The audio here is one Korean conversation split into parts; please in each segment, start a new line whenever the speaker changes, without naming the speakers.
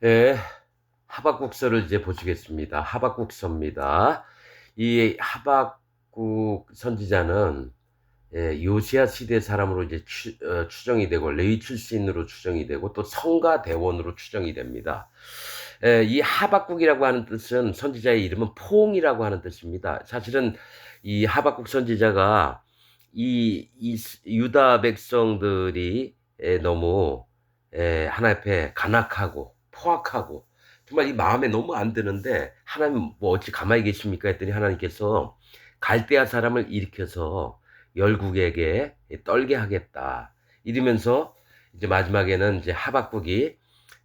예, 하박국서를 이제 보시겠습니다. 하박국서입니다. 이 하박국 선지자는 요시야 시대 사람으로 이제 추정이 되고 레위 출신으로 추정이 되고 또 성가 대원으로 추정이 됩니다. 이 하박국이라고 하는 뜻은 선지자의 이름은 포옹이라고 하는 뜻입니다. 사실은 이 하박국 선지자가 이 유다 백성들이 너무 하나님 앞에 간악하고 포악하고 정말 이 마음에 너무 안 드는데 하나님 뭐 어찌 가만히 계십니까 했더니 하나님께서 갈대아 사람을 일으켜서 열국에게 떨게 하겠다 이러면서 이제 마지막에는 이제 하박국이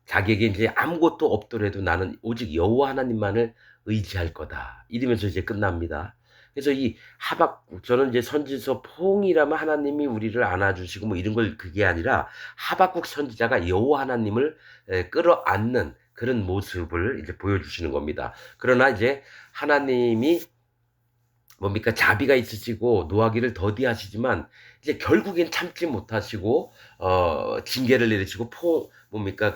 자기에게 이제 아무것도 없더라도 나는 오직 여호와 하나님만을 의지할 거다 이러면서 이제 끝납니다. 그래서 이 하박국 저는 이제 선지서 포옹이라면 하나님이 우리를 안아주시고 뭐 이런 걸 그게 아니라 하박국 선지자가 여호와 하나님을 끌어안는 그런 모습을 이제 보여주시는 겁니다. 그러나 이제 하나님이 뭡니까 자비가 있으시고 노하기를 더디하시지만 이제 결국엔 참지 못하시고 징계를 내리시고 뭡니까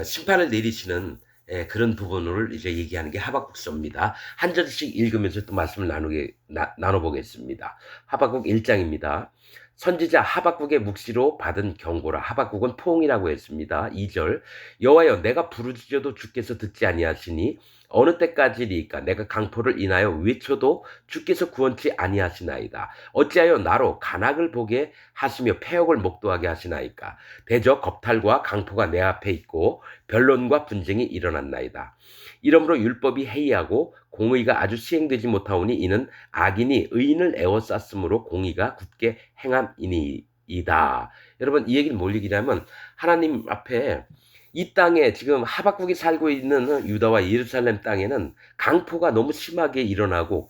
심판을 내리시는 그런 부분을 이제 얘기하는 게 하박국서입니다. 한 절씩 읽으면서 또 말씀을 나눠보겠습니다. 하박국 1장입니다. 선지자 하박국의 묵시로 받은 경고라. 하박국은 포옹이라고 했습니다. 2절 여호와여 내가 부르짖어도 주께서 듣지 아니하시니 어느 때까지리까 내가 강포를 인하여 외쳐도 주께서 구원치 아니하시나이다. 어찌하여 나로 간악을 보게 하시며 패역을 목도하게 하시나이까. 대저 겁탈과 강포가 내 앞에 있고 변론과 분쟁이 일어났나이다. 이러므로 율법이 해이하고 공의가 아주 시행되지 못하오니 이는 악인이 의인을 에워쌌으므로 공의가 굳게 행함이니이다. 여러분 이 얘기는 뭘 얘기냐면 하나님 앞에 이 땅에 지금 하박국이 살고 있는 유다와 예루살렘 땅에는 강포가 너무 심하게 일어나고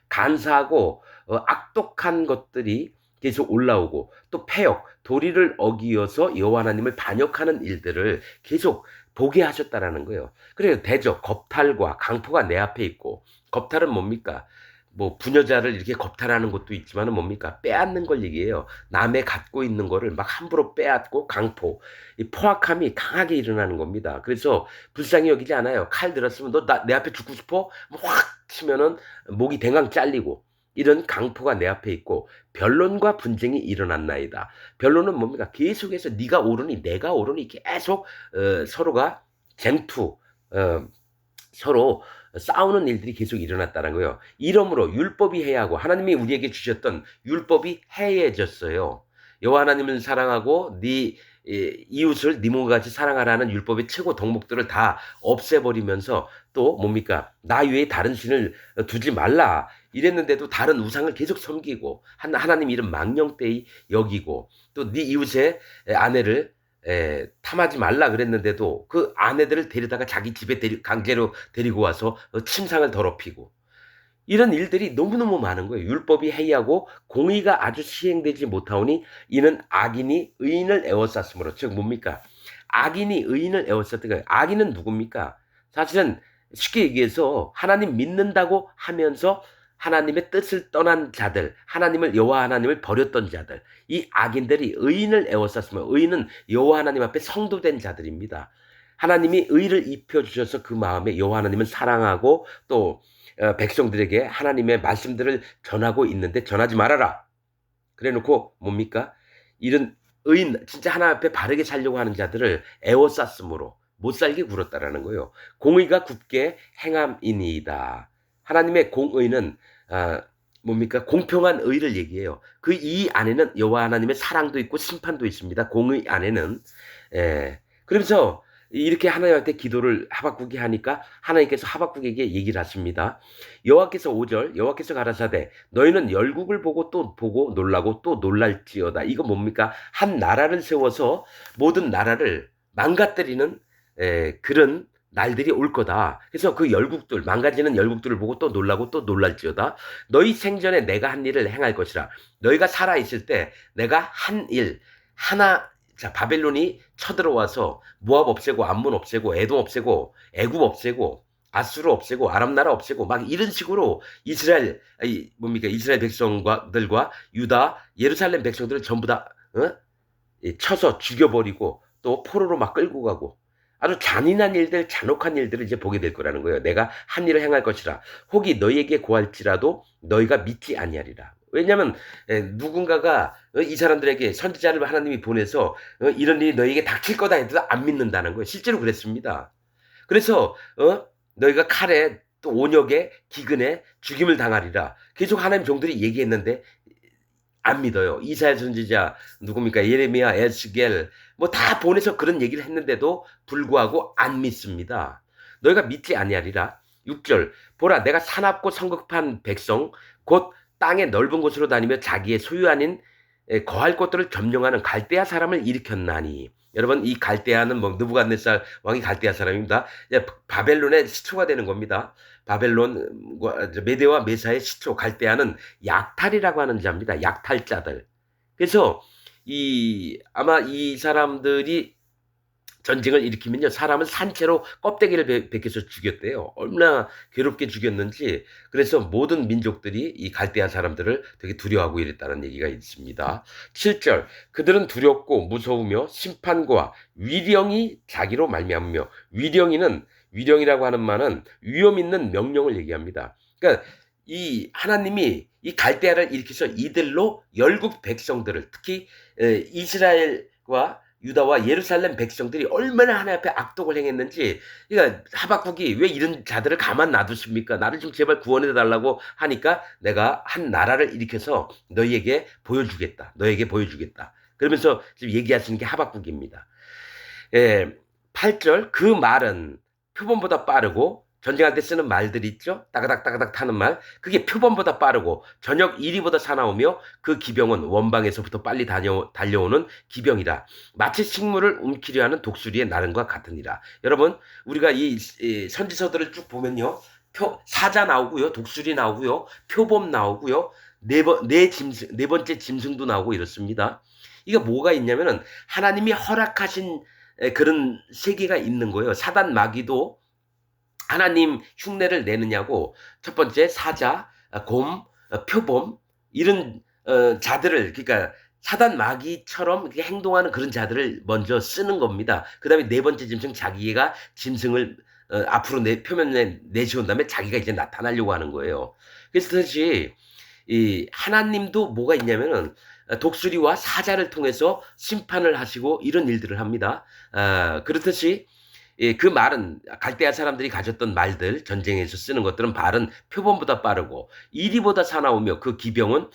간사하고 악독한 것들이 계속 올라오고 또 패역, 도리를 어기어서 여호와 하나님을 반역하는 일들을 계속 보게 하셨다라는 거예요. 그래요. 대적, 겁탈과 강포가 내 앞에 있고 겁탈은 뭡니까? 뭐 부녀자를 이렇게 겁탈하는 것도 있지만은 뭡니까? 빼앗는 걸 얘기해요. 남의 갖고 있는 거를 막 함부로 빼앗고 강포, 이 포악함이 강하게 일어나는 겁니다. 그래서 불쌍히 여기지 않아요. 칼 들었으면 너 내 앞에 죽고 싶어? 확 치면은 목이 댕강 잘리고 이런 강포가 내 앞에 있고 변론과 분쟁이 일어났나이다. 변론은 뭡니까? 계속해서 네가 옳으니 내가 옳으니 계속 서로가 쟁투 서로 싸우는 일들이 계속 일어났다는 거예요. 이러므로 율법이 해야하고 하나님이 우리에게 주셨던 율법이 해해졌어요. 여호와 하나님을 사랑하고 네 이웃을 네 몸과 같이 사랑하라는 율법의 최고 덕목들을 다 없애버리면서 또 뭡니까? 나 외에 다른 신을 두지 말라. 이랬는데도 다른 우상을 계속 섬기고 하나님 이름 망령되이 여기고 또 네 이웃의 아내를 탐하지 말라 그랬는데도 그 아내들을 데려다가 자기 집에 강제로 데리고 와서 침상을 더럽히고 이런 일들이 너무너무 많은 거예요. 율법이 해이하고 공의가 아주 시행되지 못하오니 이는 악인이 의인을 에워쌌으므로 즉 뭡니까? 악인이 의인을 에워쌌던 거예요. 악인은 누굽니까? 사실은 쉽게 얘기해서 하나님 믿는다고 하면서 하나님의 뜻을 떠난 자들, 하나님을 여호와 하나님을 버렸던 자들, 이 악인들이 의인을 에워쌌으며 의인은 여호와 하나님 앞에 성도된 자들입니다. 하나님이 의를 입혀 주셔서 그 마음에 여호와 하나님을 사랑하고 또 백성들에게 하나님의 말씀들을 전하고 있는데 전하지 말아라. 그래놓고 뭡니까? 이런 의인 진짜 하나님 앞에 바르게 살려고 하는 자들을 애워쌌으므로 못 살게 굴었다라는 거예요. 공의가 굳게 행함이니이다. 하나님의 공의는 뭡니까? 공평한 의를 얘기해요. 그 이 안에는 여호와 하나님의 사랑도 있고 심판도 있습니다. 공의 안에는 그러면서 이렇게 하나님한테 기도를 하박국이 하니까 하나님께서 하박국에게 얘기를 하십니다. 여호와께서 5절 여호와께서 가라사대 너희는 열국을 보고 또 보고 놀라고 또 놀랄지어다. 이거 뭡니까? 한 나라를 세워서 모든 나라를 망가뜨리는 그런 날들이 올 거다. 그래서 그 열국들 망가지는 열국들을 보고 또 놀라고 또 놀랄지어다. 너희 생전에 내가 한 일을 행할 것이라. 너희가 살아 있을 때 내가 한 일 하나 자 바벨론이 쳐들어와서 모압 없애고 암몬 없애고 에돔 없애고 애굽 없애고 아수르 없애고 아람 나라 없애고 막 이런 식으로 이스라엘 뭡니까 이스라엘 백성들과 유다 예루살렘 백성들을 전부 다 쳐서 죽여버리고 또 포로로 막 끌고 가고 아주 잔인한 일들, 잔혹한 일들을 이제 보게 될 거라는 거예요. 내가 한 일을 행할 것이라. 혹이 너희에게 고할지라도 너희가 믿지 아니하리라. 왜냐하면 누군가가 이 사람들에게 선지자를 하나님이 보내서 이런 일이 너희에게 닥칠 거다 해도 안 믿는다는 거예요. 실제로 그랬습니다. 그래서 너희가 칼에 또 온역에 기근에 죽임을 당하리라. 계속 하나님 종들이 얘기했는데 안 믿어요. 이사야 선지자 누굽니까? 예레미야, 에스겔 뭐 다 보내서 그런 얘기를 했는데도 불구하고 안 믿습니다. 너희가 믿지 아니하리라. 6절 보라 내가 사납고 성급한 백성 곧 땅의 넓은 곳으로 다니며 자기의 소유 아닌 거할 곳들을 점령하는 갈대아 사람을 일으켰나니. 여러분 이 갈대아는 뭐 느부갓네살 왕이 갈대아 사람입니다. 바벨론의 시초가 되는 겁니다. 바벨론 메대와 메사의 시초 갈대아는 약탈이라고 하는 자입니다. 약탈자들. 그래서 아마 이 사람들이 전쟁을 일으키면요 사람을 산채로 껍데기를 벗겨서 죽였대요. 얼마나 괴롭게 죽였는지. 그래서 모든 민족들이 이 갈대아 사람들을 되게 두려워하고 이랬다는 얘기가 있습니다. 7절 그들은 두렵고 무서우며 심판과 위령이 자기로 말미암으며. 위령이라고 하는 말은 위험 있는 명령을 얘기합니다. 그러니까 이 하나님이 이 갈대아를 일으켜서 이들로 열국 백성들을 특히 이스라엘과 유다와 예루살렘 백성들이 얼마나 하나님 앞에 악독을 행했는지. 그러니까 하박국이 왜 이런 자들을 가만 놔두십니까? 나를 좀 제발 구원해 달라고 하니까 내가 한 나라를 일으켜서 너희에게 보여주겠다. 그러면서 지금 얘기하시는 게 하박국입니다. 8절 그 말은 표본보다 빠르고 전쟁할 때 쓰는 말들이 있죠. 따가닥 타는 말. 그게 표본보다 빠르고 저녁 이리보다 사나우며 그 기병은 원방에서부터 빨리 달려오는 기병이라. 마치 식물을 움키려 하는 독수리의 나른과 같으니라. 여러분 우리가 이 선지서들을 쭉 보면요. 사자 나오고요. 독수리 나오고요. 표범 나오고요. 네 번째 짐승도 나오고 이렇습니다. 이게 뭐가 있냐면은 하나님이 허락하신 그런 세계가 있는 거예요. 사단 마귀도 하나님 흉내를 내느냐고 첫 번째 사자, 곰, 표범 이런 자들을 그러니까 사단 마귀처럼 행동하는 그런 자들을 먼저 쓰는 겁니다. 그 다음에 네 번째 짐승 자기가 짐승을 앞으로 표면에 내세운 다음에 자기가 이제 나타나려고 하는 거예요. 그래서 다시 이 하나님도 뭐가 있냐면은 독수리와 사자를 통해서 심판을 하시고 이런 일들을 합니다. 그렇듯이 그 말은 갈대아 사람들이 가졌던 말들 전쟁에서 쓰는 것들은 말은 표본보다 빠르고 이리보다 사나우며 그 기병은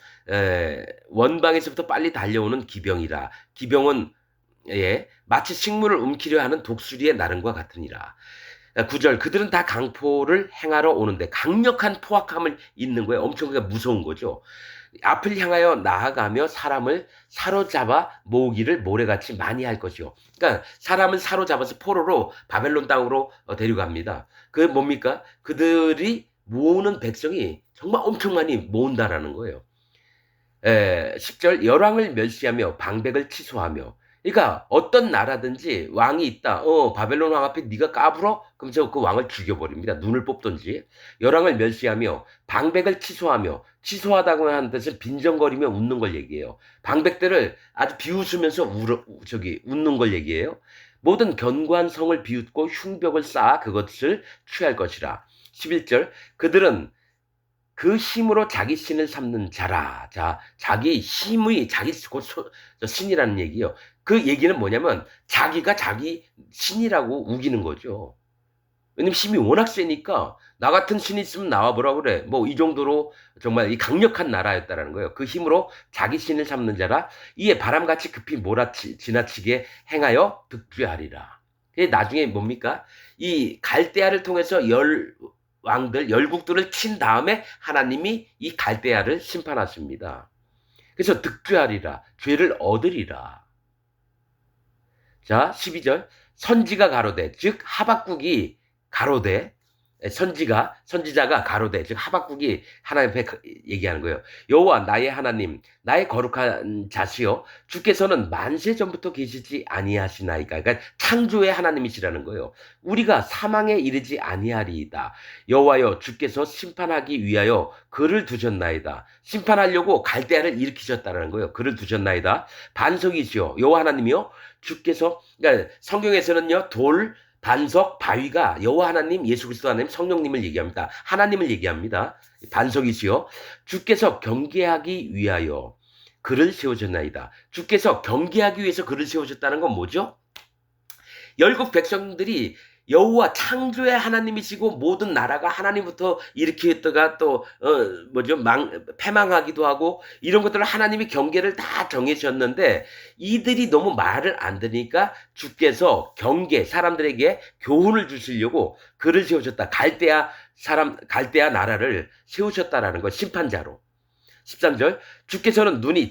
원방에서부터 빨리 달려오는 기병이라. 기병은 마치 식물을 움키려 하는 독수리의 나른과 같으니라. 9절 그들은 다 강포를 행하러 오는데 강력한 포악함을 잇는 거예요. 엄청 무서운 거죠. 앞을 향하여 나아가며 사람을 사로잡아 모으기를 모래같이 많이 할 것이요. 그러니까 사람을 사로잡아서 포로로 바벨론 땅으로 데려갑니다. 그 뭡니까? 그들이 모으는 백성이 정말 엄청 많이 모은다라는 거예요. 10절 열왕을 멸시하며 방백을 취소하며. 그러니까 어떤 나라든지 왕이 있다. 바벨론 왕 앞에 네가 까불어? 그러면서 그 왕을 죽여버립니다. 눈을 뽑던지. 열왕을 멸시하며 방백을 취소하며. 취소하다고 하는 뜻은 빈정거리며 웃는 걸 얘기해요. 방백들을 아주 비웃으면서 웃는 걸 얘기해요. 모든 견고한 성을 비웃고 흉벽을 쌓아 그것을 취할 것이라. 11절 그들은 그 힘으로 자기 신을 삼는 자라. 자, 자기 힘의 자기 곧 신이라는 얘기요. 그 얘기는 뭐냐면 자기가 자기 신이라고 우기는 거죠. 왜냐면 힘이 워낙 세니까 나 같은 신이 있으면 나와보라 그래. 뭐 이 정도로 정말 이 강력한 나라였다라는 거예요. 그 힘으로 자기 신을 삼는 자라. 이에 바람같이 급히 지나치게 행하여 득죄하리라. 나중에 뭡니까? 이 갈대아를 통해서 열국들을 친 다음에 하나님이 이 갈대아를 심판하십니다. 그래서 득죄하리라. 죄를 얻으리라. 자, 12절. 선지가 가로되, 즉 하박국이 가로되, 선지자가 가로되, 즉 하박국이 하나님 앞에 얘기하는 거예요. 여호와 나의 하나님, 나의 거룩한 자시여, 주께서는 만세 전부터 계시지 아니하시나이까. 그러니까 창조의 하나님이시라는 거예요. 우리가 사망에 이르지 아니하리이다. 여호와여, 주께서 심판하기 위하여 그를 두셨나이다. 심판하려고 갈대아를 일으키셨다는 거예요. 그를 두셨나이다. 반석이시여, 여호와 하나님이여, 주께서, 그러니까 성경에서는요, 돌, 반석, 바위가 여호와 하나님, 예수 그리스도 하나님, 성령님을 얘기합니다. 하나님을 얘기합니다. 반석이시요. 주께서 경계하기 위하여 그를 세우셨나이다. 주께서 경계하기 위해서 그를 세우셨다는 건 뭐죠? 열국 백성들이 여호와 창조의 하나님이시고 모든 나라가 하나님부터 일으켰다가 또 패망하기도 하고 이런 것들을 하나님이 경계를 다 정해주셨는데 이들이 너무 말을 안 들으니까 주께서 사람들에게 교훈을 주시려고 그를 세우셨다. 갈대아 나라를 세우셨다라는 것, 심판자로. 13절 주께서는 눈이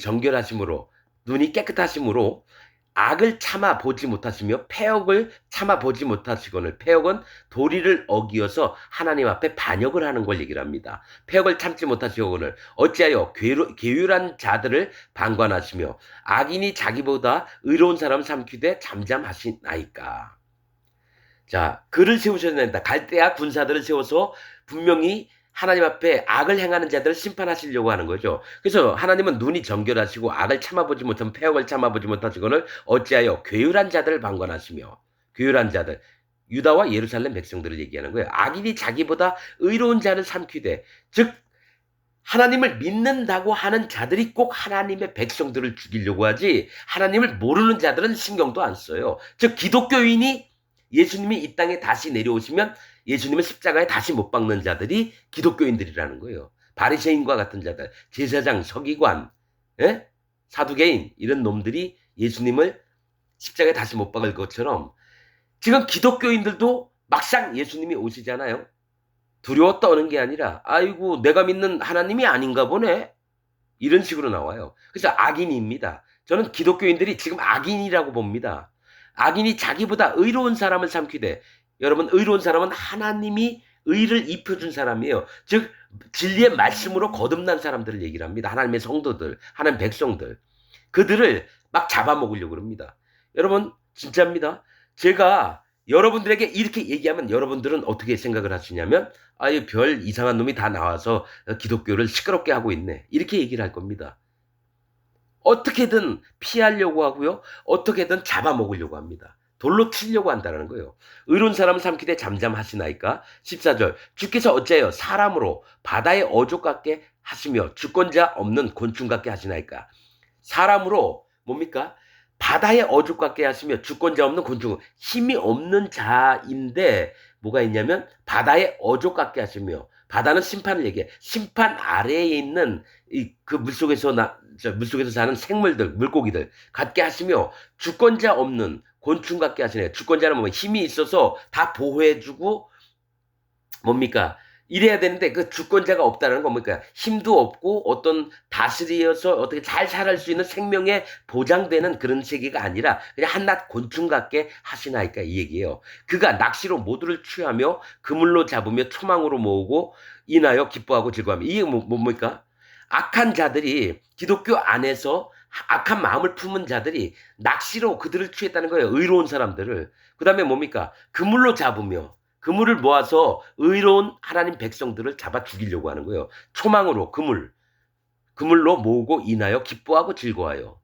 깨끗하심으로 악을 참아 보지 못하시며 패역을 참아 보지 못하시거늘. 패역은 도리를 어기어서 하나님 앞에 반역을 하는 걸 얘기를 합니다. 패역을 참지 못하시거늘 어찌하여 괴율한 자들을 방관하시며 악인이 자기보다 의로운 사람 삼키되 잠잠하시나이까. 자, 그를 세우셨는다. 갈대아 군사들을 세워서 분명히 하나님 앞에 악을 행하는 자들을 심판하시려고 하는 거죠. 그래서 하나님은 눈이 정결하시고 악을 참아보지 못하면 패역을 참아보지 못하시거늘 어찌하여 괴율한 자들을 방관하시며. 괴율한 자들, 유다와 예루살렘 백성들을 얘기하는 거예요. 악인이 자기보다 의로운 자를 삼키되, 즉 하나님을 믿는다고 하는 자들이 꼭 하나님의 백성들을 죽이려고 하지 하나님을 모르는 자들은 신경도 안 써요. 즉 기독교인이 예수님이 이 땅에 다시 내려오시면 예수님을 십자가에 다시 못 박는 자들이 기독교인들이라는 거예요. 바리새인과 같은 자들, 제사장, 서기관, 사두개인 이런 놈들이 예수님을 십자가에 다시 못 박을 것처럼 지금 기독교인들도 막상 예수님이 오시잖아요. 두려워 떠는 게 아니라 아이고 내가 믿는 하나님이 아닌가 보네. 이런 식으로 나와요. 그래서 악인입니다. 저는 기독교인들이 지금 악인이라고 봅니다. 악인이 자기보다 의로운 사람을 삼키되, 여러분 의로운 사람은 하나님이 의를 입혀준 사람이에요. 즉 진리의 말씀으로 거듭난 사람들을 얘기를 합니다. 하나님의 성도들, 하나님 백성들. 그들을 막 잡아먹으려고 합니다. 여러분 진짜입니다. 제가 여러분들에게 이렇게 얘기하면 여러분들은 어떻게 생각을 하시냐면 아유 별 이상한 놈이 다 나와서 기독교를 시끄럽게 하고 있네. 이렇게 얘기를 할 겁니다. 어떻게든 피하려고 하고요. 어떻게든 잡아먹으려고 합니다. 돌로 치려고 한다는 거예요. 의로운 사람을 삼키되 잠잠하시나이까. 14절 주께서 어찌하여 사람으로 바다의 어족 같게 하시며 주권자 없는 곤충 같게 하시나이까. 사람으로 뭡니까? 바다의 어족 같게 하시며 주권자 없는 곤충, 힘이 없는 자인데 뭐가 있냐면 바다의 어족 같게 하시며, 바다는 심판을 얘기해. 심판 아래에 있는 그 물속에서 사는 생물들, 물고기들 같게 하시며 주권자 없는 곤충 같게 하시네요. 주권자는 뭐 힘이 있어서 다 보호해주고 뭡니까? 이래야 되는데 그 주권자가 없다는 건 뭡니까? 힘도 없고 어떤 다스리어서 어떻게 잘 살할 수 있는 생명에 보장되는 그런 세계가 아니라 그냥 한낱 곤충 같게 하시나이까 이 얘기예요. 그가 낚시로 모두를 취하며 그물로 잡으며 초망으로 모으고 인하여 기뻐하고 즐거워하며. 이게 뭡니까? 악한 자들이 기독교 안에서 악한 마음을 품은 자들이 낚시로 그들을 취했다는 거예요. 의로운 사람들을. 그 다음에 뭡니까? 그물로 잡으며 그물을 모아서 의로운 하나님 백성들을 잡아 죽이려고 하는 거예요. 초망으로 그물로 모으고 인하여 기뻐하고 즐거워요.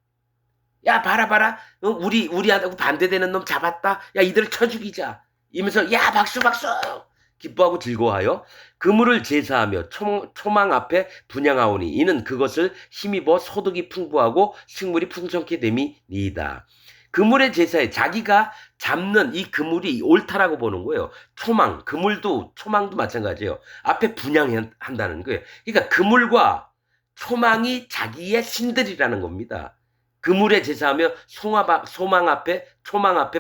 야 봐라 우리하고 반대되는 놈 잡았다. 야 이들을 쳐 죽이자. 이러면서 야 박수 기뻐하고 즐거워하여 그물을 제사하며 초망 앞에 분양하오니 이는 그것을 힘입어 소득이 풍부하고 식물이 풍성케 됨이니이다. 그물의 제사에 자기가 잡는 이 그물이 옳다라고 보는 거예요. 초망도 마찬가지예요. 앞에 분양한다는 거예요. 그러니까 그물과 초망이 자기의 신들이라는 겁니다. 그물에 제사하며 초망 앞에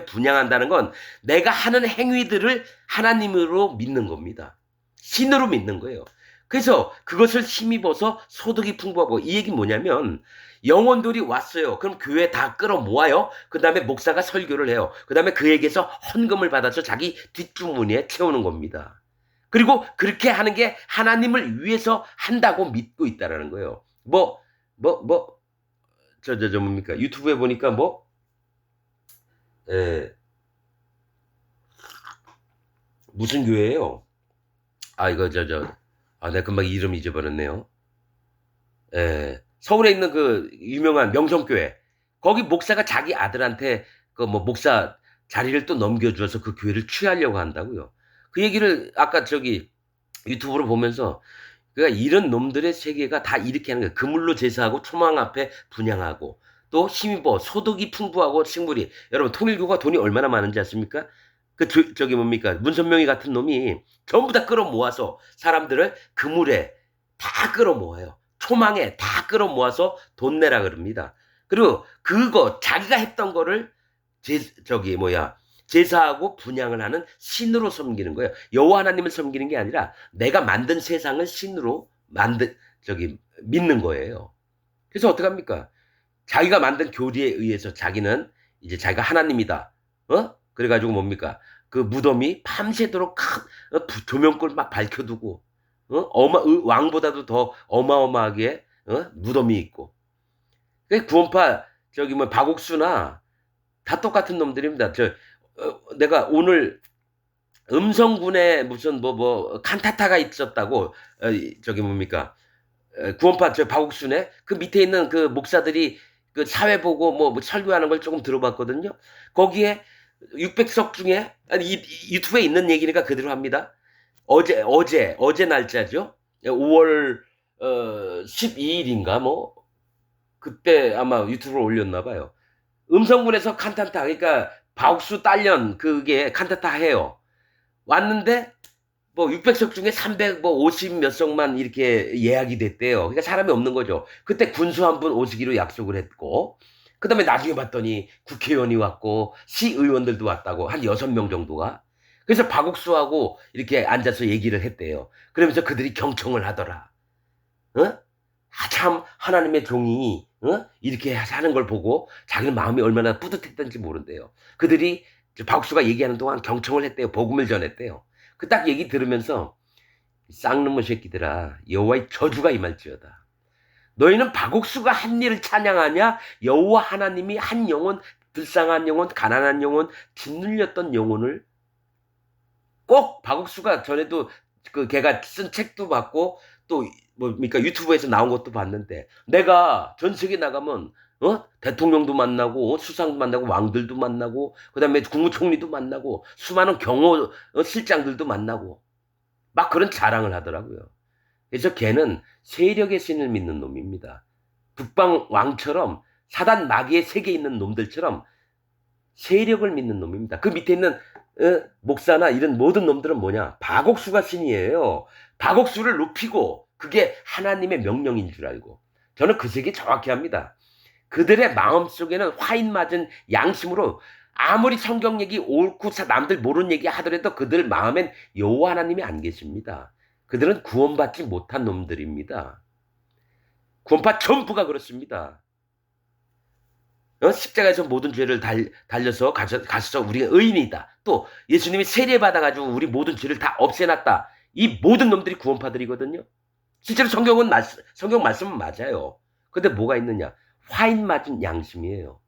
분양한다는 건 내가 하는 행위들을 하나님으로 믿는 겁니다. 신으로 믿는 거예요. 그래서 그것을 힘입어서 소득이 풍부하고, 이 얘기는 뭐냐면 영혼들이 왔어요. 그럼 교회 다 끌어모아요. 그 다음에 목사가 설교를 해요. 그 다음에 그에게서 헌금을 받아서 자기 뒷주머니에 채우는 겁니다. 그리고 그렇게 하는 게 하나님을 위해서 한다고 믿고 있다라는 거예요. 뭡니까? 유튜브에 보니까 무슨 교회예요? 내가 금방 이름 잊어버렸네요. 서울에 있는 그 유명한 명성교회. 거기 목사가 자기 아들한테 목사 자리를 또 넘겨주어서 그 교회를 취하려고 한다고요. 그 얘기를 아까 유튜브로 보면서 그러니까 이런 놈들의 세계가 다 이렇게 하는 거예요. 그물로 제사하고 초망 앞에 분향하고 또 힘입어 소득이 풍부하고 식물이 여러분 통일교가 돈이 얼마나 많은지 아십니까? 뭡니까 문선명이 같은 놈이 전부 다 끌어모아서 사람들을 그물에 다 끌어모아요. 초망에 다 끌어모아서 돈 내라 그럽니다. 그리고 그거 자기가 했던 거를 제사하고 분향을 하는 신으로 섬기는 거예요. 여호와 하나님을 섬기는 게 아니라 내가 만든 세상을 신으로 믿는 거예요. 그래서 어떡합니까? 자기가 만든 교리에 의해서 자기는 이제 자기가 하나님이다. 그래가지고 뭡니까? 그 무덤이 밤새도록 조명불 막 밝혀두고, 왕보다도 더 어마어마하게, 무덤이 있고. 구원파, 박옥수나 다 똑같은 놈들입니다. 내가 오늘 음성군에 무슨 칸타타가 있었다고, 구원파 박옥순에 그 밑에 있는 그 목사들이 그 사회 보고 뭐 설교하는 걸 조금 들어봤거든요. 거기에 600석 중에 유튜브에 있는 얘기니까 그대로 합니다. 어제 날짜죠. 5월 12일인가 그때 아마 유튜브로 올렸나 봐요. 음성군에서 칸타타 그러니까 박옥수 딸년 그게 칸타타 해요. 왔는데 600석 중에 350 몇 석만 이렇게 예약이 됐대요. 그러니까 사람이 없는 거죠. 그때 군수 한 분 오시기로 약속을 했고, 그 다음에 나중에 봤더니 국회의원이 왔고, 시의원들도 왔다고, 한 6명 정도가. 그래서 박옥수하고 이렇게 앉아서 얘기를 했대요. 그러면서 그들이 경청을 하더라. 참, 하나님의 종이, 이렇게 하는 걸 보고 자기는 마음이 얼마나 뿌듯했던지 모른대요. 그들이 박옥수가 얘기하는 동안 경청을 했대요. 복음을 전했대요. 그 딱 얘기 들으면서 쌍놈의 새끼들아 여호와의 저주가 임할지어다. 너희는 박옥수가 한 일을 찬양하냐? 여호와 하나님이 한 영혼, 불쌍한 영혼, 가난한 영혼, 짓눌렸던 영혼을 꼭 박옥수가 전에도 걔가 쓴 책도 봤고 또 유튜브에서 나온 것도 봤는데 내가 전 세계 나가면 대통령도 만나고 수상도 만나고 왕들도 만나고 그다음에 국무총리도 만나고 수많은 경호 실장들도 만나고 막 그런 자랑을 하더라고요. 그래서 걔는 세력의 신을 믿는 놈입니다. 북방 왕처럼 사단 마귀의 세계에 있는 놈들처럼 세력을 믿는 놈입니다. 그 밑에 있는 목사나 이런 모든 놈들은 뭐냐? 박옥수가 신이에요. 박옥수를 높이고 그게 하나님의 명령인 줄 알고 저는 그 세계 정확히 합니다. 그들의 마음속에는 화인 맞은 양심으로 아무리 성경 얘기 옳고 남들 모르는 얘기 하더라도 그들 마음엔 여호와 하나님이 안 계십니다. 그들은 구원받지 못한 놈들입니다. 구원파 전부가 그렇습니다. 십자가에서 모든 죄를 달려서 가셔서 우리가 의인이다. 또 예수님이 세례받아가지고 우리 모든 죄를 다 없애놨다. 이 모든 놈들이 구원파들이거든요. 실제로 성경 말씀은 맞아요. 근데 뭐가 있느냐? 화인 맞은 양심이에요.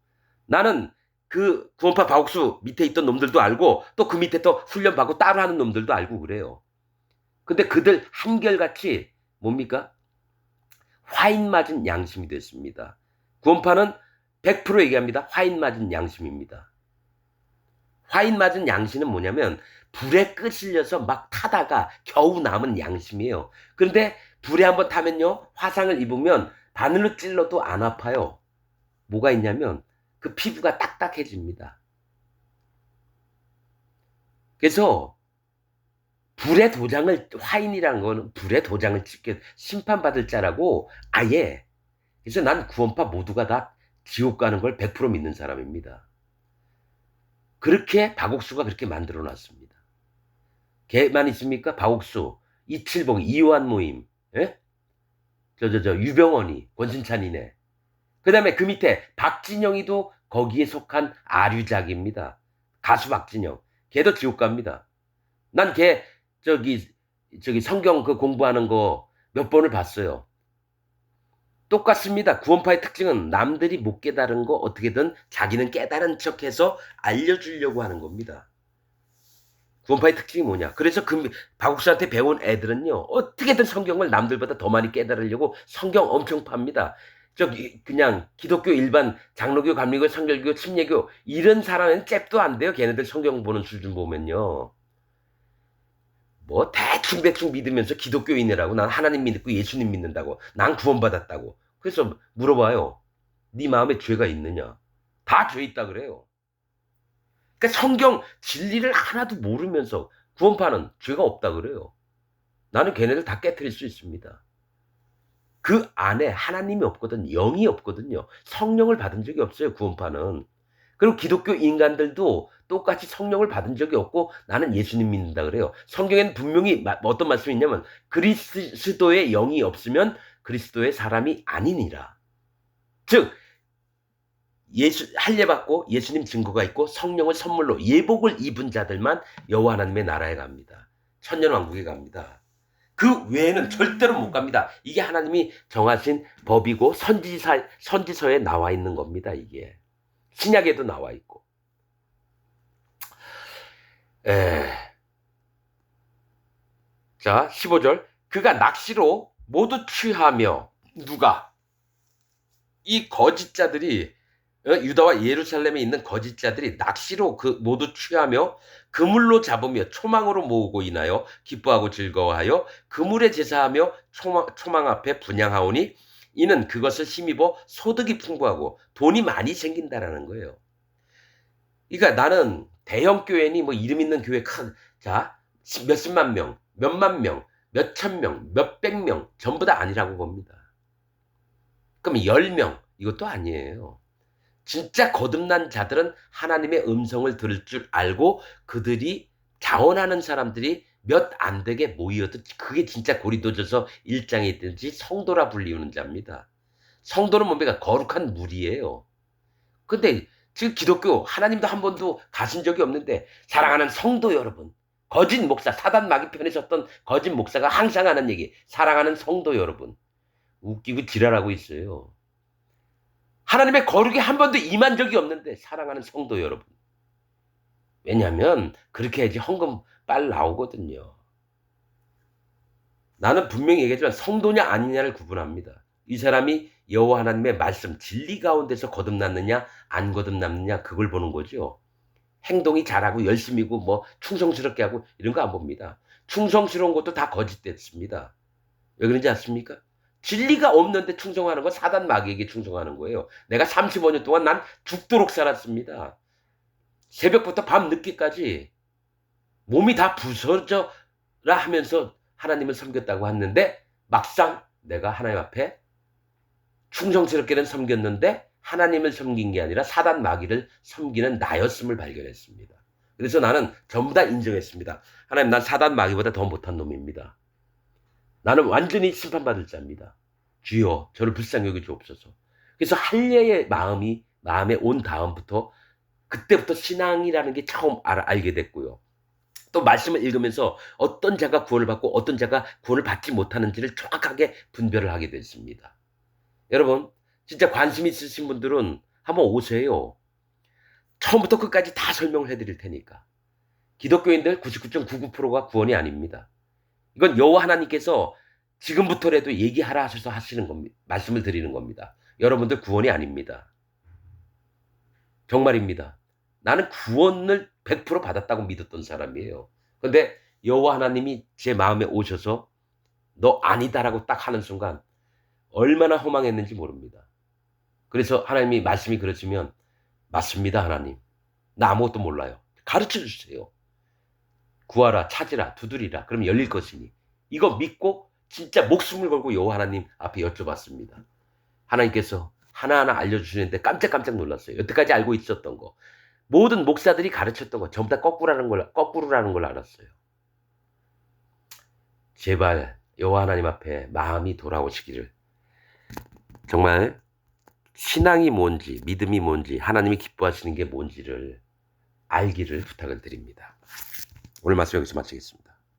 나는 그 구원파 박옥수 밑에 있던 놈들도 알고 또 그 밑에 또 훈련받고 따로 하는 놈들도 알고 그래요. 근데 그들 한결같이 뭡니까? 화인 맞은 양심이 됐습니다. 구원파는 100% 얘기합니다. 화인 맞은 양심입니다. 화인 맞은 양심은 뭐냐면 불에 끄실려서 막 타다가 겨우 남은 양심이에요. 그런데 불에 한번 타면요. 화상을 입으면 바늘로 찔러도 안 아파요. 뭐가 있냐면 그 피부가 딱딱해집니다. 그래서 불의 도장을 화인이라는 거는 불의 도장을 찍게 심판받을 자라고 아예 그래서 난 구원파 모두가 다 지옥 가는 걸 100% 믿는 사람입니다. 그렇게 박옥수가 그렇게 만들어 놨습니다. 걔만 있습니까? 박옥수, 이칠봉, 이요한 모임, 예? 유병원이, 권순찬이네. 그 다음에 그 밑에 박진영이도 거기에 속한 아류작입니다. 가수 박진영. 걔도 지옥 갑니다. 난 걔, 성경 그 공부하는 거 몇 번을 봤어요. 똑같습니다. 구원파의 특징은 남들이 못 깨달은 거 어떻게든 자기는 깨달은 척해서 알려주려고 하는 겁니다. 구원파의 특징이 뭐냐? 그래서 그 박옥수한테 배운 애들은요. 어떻게든 성경을 남들보다 더 많이 깨달으려고 성경 엄청 팝니다. 저기 그냥 기독교 일반 장로교, 감리교, 성결교, 침례교 이런 사람은 잽도 안 돼요. 걔네들 성경 보는 수준 보면요. 뭐 대충 믿으면서 기독교인이라고 난 하나님 믿고 예수님 믿는다고 난 구원받았다고. 그래서 물어봐요. 네 마음에 죄가 있느냐? 다 죄 있다 그래요. 그러니까 성경 진리를 하나도 모르면서 구원파는 죄가 없다 그래요. 나는 걔네들 다 깨트릴 수 있습니다. 그 안에 하나님이 없거든, 영이 없거든요. 성령을 받은 적이 없어요, 구원파는. 그리고 기독교 인간들도 똑같이 성령을 받은 적이 없고 나는 예수님 믿는다 그래요. 성경에는 분명히 어떤 말씀이 있냐면 그리스도의 영이 없으면 그리스도의 사람이 아니니라. 즉 할례 받고 예수님 증거가 있고 성령을 선물로 예복을 입은 자들만 여호와 하나님의 나라에 갑니다. 천년왕국에 갑니다. 그 외에는 절대로 못 갑니다. 이게 하나님이 정하신 법이고 선지서에 나와 있는 겁니다. 이게 신약에도 나와 있고. 자, 15절. 그가 낚시로 모두 취하며 누가? 이 거짓자들이 유다와 예루살렘에 있는 거짓자들이 낚시로 모두 취하며 그물로 잡으며 초망으로 모으고 인하여 기뻐하고 즐거워하여 그물에 제사하며 초망 앞에 분향하오니 이는 그것을 힘입어 소득이 풍부하고 돈이 많이 생긴다라는 거예요. 그러니까 나는 대형 교회니 뭐 이름 있는 교회 몇십만 명, 몇만 명, 몇천 명, 몇백 명 전부 다 아니라고 봅니다. 그럼 10명 이것도 아니에요. 진짜 거듭난 자들은 하나님의 음성을 들을 줄 알고 그들이 자원하는 사람들이 몇 안 되게 모여도 그게 진짜 고린도전서 1장에 있든지 성도라 불리우는 자입니다. 성도는 뭡니까? 거룩한 무리예요. 근데 지금 기독교 하나님도 한 번도 가신 적이 없는데 사랑하는 성도 여러분, 거짓 목사, 사단 마귀 편에 섰던 거짓 목사가 항상 하는 얘기, 사랑하는 성도 여러분, 웃기고 지랄하고 있어요. 하나님의 거룩이 한 번도 임한 적이 없는데 사랑하는 성도 여러분. 왜냐하면 그렇게 해야지 헌금 빨리 나오거든요. 나는 분명히 얘기하지만 성도냐 아니냐를 구분합니다. 이 사람이 여호와 하나님의 말씀 진리 가운데서 거듭났느냐 안 거듭났느냐 그걸 보는 거죠. 행동이 잘하고 열심히고 뭐 충성스럽게 하고 이런 거 안 봅니다. 충성스러운 것도 다 거짓됐습니다. 왜 그런지 아십니까? 진리가 없는데 충성하는 건 사단 마귀에게 충성하는 거예요. 내가 35년 동안 난 죽도록 살았습니다. 새벽부터 밤 늦게까지 몸이 다 부서져라 하면서 하나님을 섬겼다고 했는데 막상 내가 하나님 앞에 충성스럽게는 섬겼는데 하나님을 섬긴 게 아니라 사단 마귀를 섬기는 나였음을 발견했습니다. 그래서 나는 전부 다 인정했습니다. 하나님, 난 사단 마귀보다 더 못한 놈입니다. 나는 완전히 심판받을 자입니다. 주여 저를 불쌍히 여겨 주옵소서. 그래서 할례의 마음에 온 다음부터 그때부터 신앙이라는 게 처음 알게 됐고요. 또 말씀을 읽으면서 어떤 자가 구원을 받고 어떤 자가 구원을 받지 못하는지를 정확하게 분별을 하게 됐습니다. 여러분 진짜 관심 있으신 분들은 한번 오세요. 처음부터 끝까지 다 설명을 해드릴 테니까. 기독교인들 99.99%가 구원이 아닙니다. 이건 여호와 하나님께서 지금부터라도 얘기하라 하셔서 하시는 겁니다. 말씀을 드리는 겁니다. 여러분들 구원이 아닙니다. 정말입니다. 나는 구원을 100% 받았다고 믿었던 사람이에요. 그런데 여호와 하나님이 제 마음에 오셔서 너 아니다라고 딱 하는 순간 얼마나 허망했는지 모릅니다. 그래서 하나님이 말씀이 그러시면 맞습니다 하나님. 나 아무것도 몰라요. 가르쳐 주세요. 구하라, 찾으라, 두드리라. 그럼 열릴 것이니. 이거 믿고 진짜 목숨을 걸고 여호와 하나님 앞에 여쭤봤습니다. 하나님께서 하나하나 알려주시는데 깜짝 놀랐어요. 여태까지 알고 있었던 거. 모든 목사들이 가르쳤던 거 전부 다 거꾸로라는 걸 알았어요. 제발 여호와 하나님 앞에 마음이 돌아오시기를. 정말 신앙이 뭔지, 믿음이 뭔지, 하나님이 기뻐하시는 게 뭔지를 알기를 부탁을 드립니다. 오늘 말씀 여기서 마치겠습니다.